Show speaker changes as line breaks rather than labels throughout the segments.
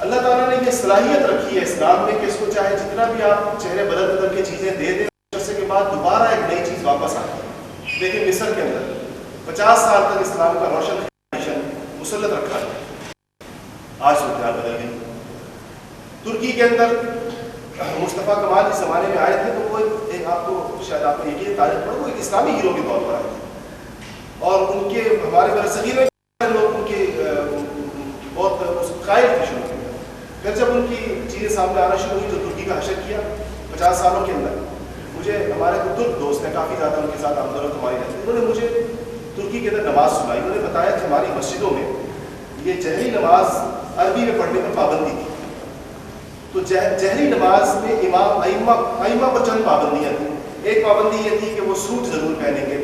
اللہ تعالیٰ نے یہ صلاحیت رکھی ہے اسلام میں کہ اس کو چاہے جتنا بھی آپ چہرے بدل بدل کے چیزیں دے دیں، عرصے کے بعد دوبارہ ایک نئی چیز واپس آتی ہے۔ لیکن مصر کے اندر 50 سال تک اسلام کا روشن مشن مسلط رکھا ہے، آج صورتحال بدل گئی۔ ترکی کے اندر مصطفیٰ کمال جس زمانے میں آئے تھے تو وہ آپ کو شاید آپ نے یہ تاریخ پڑھا، وہ ایک اسلامی ہیرو کے طور پر آئے تھے، اور ان کے ہمارے برصغیر میں لوگ ان کے بہت قائل تھے شروع میں۔ پھر جب ان کی چیزیں سامنے آنا شروع ہوئی تو ترکی کا حشر کیا 50 سالوں کے اندر۔ مجھے ہمارے ترک دوست ہیں، کافی زیادہ ان کے ساتھ آمد و رفت ہماری رہتی ہے، انہوں نے مجھے ترکی کے اندر نماز سنائی۔ انہوں نے بتایا کہ ہماری مسجدوں میں یہ جہری نماز عربی میں پڑھنے پر پابندی تھی، تو جہری نماز میں امام ائمہ پر چند پابندیاں تھیں۔ ایک پابندی یہ تھی کہ وہ سوٹ ضرور پہنیں گے،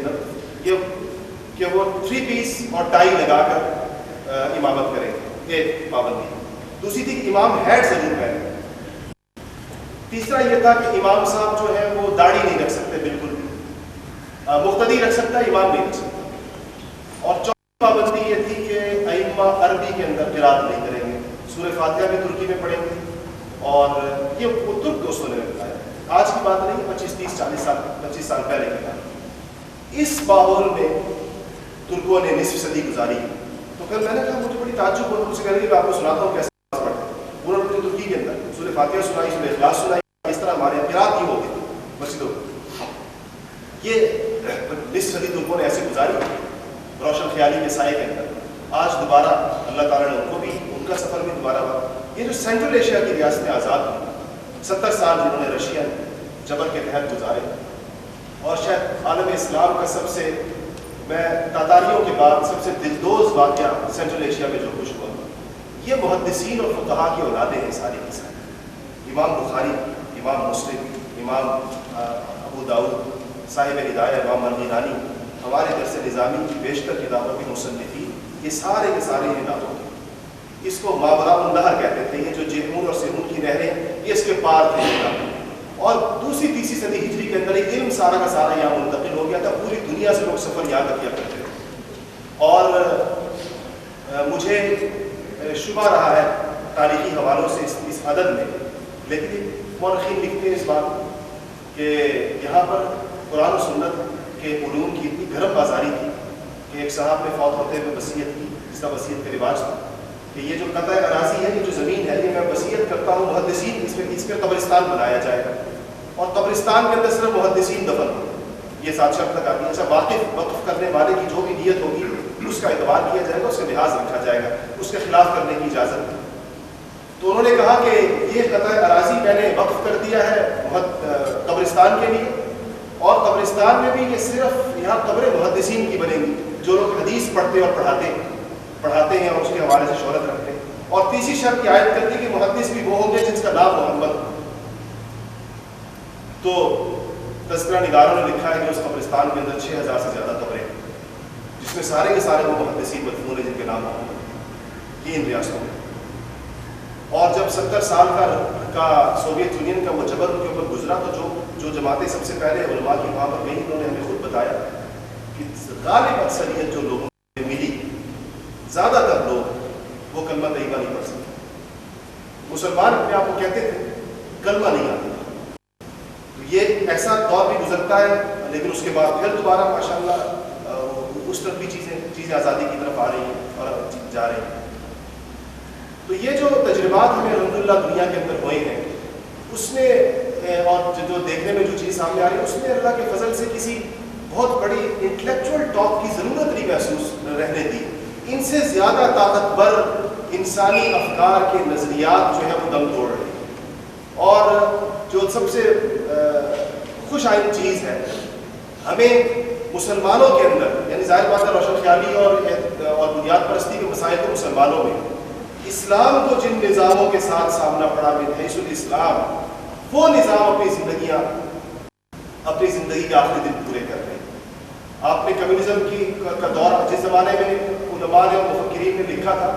کہ وہ 3 پیس اور ٹائی لگا کر امامت کریں گے، ایک پابندی۔ دوسری تھی کہ امام ہیٹ ضرور پہنے۔ تیسرا یہ تھا کہ امام صاحب جو ہے وہ داڑھی نہیں رکھ سکتے، بالکل مقتدی رکھ سکتا ہے، امام نہیں رکھ سکتا۔ اور چوتھی پابندی یہ تھی کہ ائمہ عربی کے اندر قرات نہیں کریں گے، سورہ فاتحہ بھی ترکی میں پڑھیں گے۔ اور یہ وہ ترک دوستوں نے بتایا، آج کی بات نہیں، 25 سال پہلے کی بات۔ اس ماحول میں ترکوں نے نصف صدی گزاری۔ تو پھر میں نے کہا مجھے بڑی تعجب ہوا، مجھ سے کہنے لگے کہ آپ کو سناتا ہوں کیسے نماز پڑھتے ہیں۔ انہوں نے مجھے ترکی کے اندر سورہ فاتحہ سنائی، سورہ اخلاص سنائی، اس طرح ہمارے قرات ہی ہوتی تھی مسجدوں میں۔ یہ نصف صدی ترکوں نے ایسے گزاری روشن خیالی کے سائے کے اندر۔ آج دوبارہ اللہ تعالیٰ نے ان کو بھی، ان کا سفر بھی دوبارہ ہوا۔ یہ جو سینٹرل ایشیا کی ریاستیں آزاد ہوئی، 70 سال جنہوں نے رشین جبر کے تحت گزارے، اور شاید عالم اسلام کا سب سے، میں تاتاریوں کے بعد سب سے دلدوز واقعہ سینٹرل ایشیا میں جو کچھ ہوا، یہ محدثین اور فقہا کی اولادیں ہیں ساری کی ساری۔ امام بخاری، امام مسلم، امام ابو داؤد، صاحب ہدایہ امام الغیلانی، ہمارے درس نظامی کی بیشتر کتابوں کے مصنفین، یہ سارے کے سارے ناموں کے، اس کو ماوراء النہر کہتے تھے۔ یہ جو جہمون اور سہمون کی نہریں یہ اس کے پار تھے۔ اور دوسری تیسری صدی ہجری کے اندر علم سارا کا سارا یہاں منتقل ہو گیا تھا، پوری دنیا سے لوگ سفر یہاں تک کیا کرتے تھے۔ اور مجھے شبہ رہا ہے تاریخی حوالوں سے اس عدد میں، لیکن مورخین لکھتے ہیں اس بات کہ یہاں پر قرآن و سنت کے علوم کی اتنی گرم بازاری تھی کہ ایک صاحب نے فوت ہوتے ہوئے وصیت کی، جس کا وصیت کا رواج تھا کہ یہ جو قطع اراضی ہے، یہ جو زمین ہے، یہ میں وصیت کرتا ہوں محدثین اس پہ قبرستان بنایا جائے گا، اور قبرستان کے اندر صرف محدثین دفن ہوں۔ یہ 7 شرط تک آتی ہے۔ اچھا، وقف کرنے والے کی جو بھی نیت ہوگی اس کا اعتبار کیا جائے گا، اس کا لحاظ رکھا جائے گا، اس کے خلاف کرنے کی اجازت نہیں۔ تو انہوں نے کہا کہ یہ قطع اراضی میں نے وقف کر دیا ہے قبرستان کے لیے، اور قبرستان میں بھی یہ صرف یہاں قبر محدثین کی بنے گی، جو لوگ حدیث پڑھتے اور پڑھاتے ہیں اور اس کے حوالے سے شہرت رکھتے ہیں۔ اور تیسری شرط کی عائد کرتی کہ محدث بھی وہ ہوں گے جس کا نام محمد ہو۔ تو تذکرہ نگاروں نے لکھا ہے کہ اس قبرستان کے اندر 6000 سے زیادہ قبریں، جس میں سارے کے سارے وہ محدثین مدفون ہیں جن کے نام محمد، یہ ان ریاستوں میں۔ اور جب 70 سال کا سوویت یونین کا وہ جبر ان کے اوپر گزرا، تو جو جماعتیں سب سے پہلے علماء کی وہاں پر گئی، انہوں نے ہمیں خود بتایا کہ غالب اکثریت جو لوگوں کو ملی، زیادہ تر لوگ وہ کلمہ طیبہ نہیں پڑھ سکتے۔ مسلمان اپنے آپ کو کہتے تھے، کلمہ نہیں آتا۔ تو یہ ایسا دور بھی گزرتا ہے، لیکن اس کے بعد پھر دوبارہ ماشاءاللہ اس طرف بھی چیزیں آزادی کی طرف آ رہی ہیں اور جا رہی ہیں۔ تو یہ جو تجربات ہمیں الحمدللہ دنیا کے اندر ہوئے ہیں، اس میں اور جو دیکھنے میں جو چیز سامنے آ رہی ہے، اس میں اللہ کے فضل سے کسی بہت بڑی انٹلیکچوئل ٹاک کی ضرورت نہیں محسوس رہنے دی۔ ان سے زیادہ طاقتور انسانی افکار کے نظریات جو ہے وہ دم توڑ رہے ہیں۔ اور جو سب سے خوش آئند چیز ہے، ہمیں مسلمانوں کے اندر، یعنی ظاہر بات ہے روشن خیالی اور بنیاد پرستی کے مسائل کو مسلمانوں میں، اسلام کو جن نظاموں کے ساتھ سامنا پڑا من حیث الاسلام، وہ نظام اپنی زندگی کے آخری دن پورے کر رہے ہیں۔ آپ نے کمیونزم کا دور جس زمانے میں علماء نے اور مفکرین نے لکھا تھا،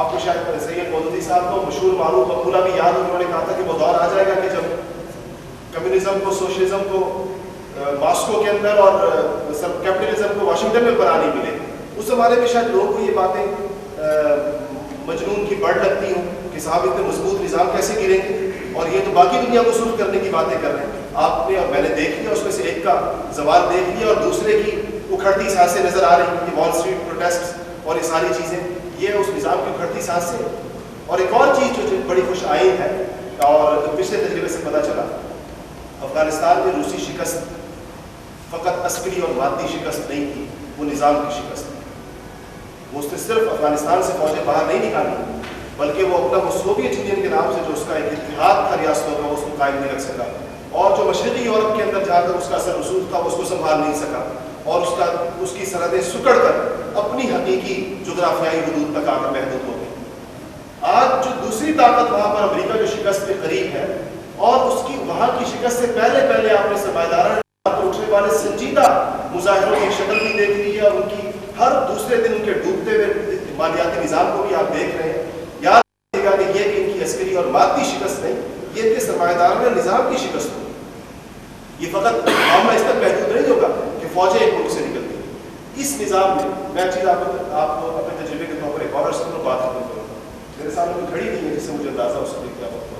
آپ کو شاید سید مودودی صاحب کو مشہور معروف مقولہ بھی یاد ہو، انہوں نے کہا تھا کہ وہ دور آ جائے گا کہ جب کمیونزم کو، سوشلزم کو ماسکو کے اندر اور کیپٹلزم کو واشنگٹن میں بنا نہیں ملے۔ اس زمانے میں شاید لوگوں کو یہ باتیں مجنون کی بڑھ لگتی ہوں کہ صاحب اتنے مضبوط نظام کیسے گریں گے، اور یہ تو باقی دنیا کو سلب کرنے کی باتیں کر رہے ہیں. آپ نے اور میں نے دیکھ لیا، اس میں سے ایک کا زوال دیکھ لیا اور دوسرے کی اکھڑتی سانسیں نظر آ رہی ہیں. یہ وال اسٹریٹ پروٹیسٹ اور یہ ساری چیزیں، یہ اس نظام کی اکھڑتی سانسیں. اور ایک اور چیز جو بڑی خوش آئند ہے اور پچھلے تجربے سے پتہ چلا، افغانستان میں روسی شکست فقط عسکری اور مادی شکست نہیں تھی، وہ نظام کی شکست تھی. وہ اس نے صرف افغانستان سے فوجیں باہر نہیں نکالی، بلکہ وہ اپنا وہ سوویت یونین کے نام سے جو اس کا ایک اتحاد تھا ریاستوں کا، وہ اس کو قائم نہیں رکھ سکا، اور جو مشرقی یورپ کے اندر جہاں تک اس کا اثر رسوخ تھا وہ اس کو سنبھال نہیں سکا، اور اس کی سرحدیں سکڑ کر اپنی حقیقی جغرافیائی حدود تک آ کر محدود ہو گئی. آج جو دوسری طاقت وہاں پر امریکہ جو شکست کے قریب ہے، اور اس کی وہاں کی شکست سے پہلے آپ نے سرمایہ داروں پر اٹھنے والے سنجیدہ مظاہروں کی شکل بھی دیکھ لی ہے، اور ان کی ہر دوسرے دن ان کے ڈوبتے ہوئے مالیاتی نظام کو بھی آپ دیکھ رہے ہیں. یاد رکھیے گا کہ یہ کہ ان کی عسکری اور مادی شکست نہیں، یہ کہ سرمایہ داروں نے نظام کی شکست ہوگی. یہ فقط معاملہ اس تک محدود نہیں ہوگا کہ فوجیں ایک ملک سے نکلتی ہیں. اس نظام میں ایک چیز آپ کو اپنے تجربے کے طور پر ایک اور عرصے میں بات کروں گا. میرے سامنے کوئی گھڑی نہیں ہے جس سے مجھے اندازہ ہو سکے کہ آپ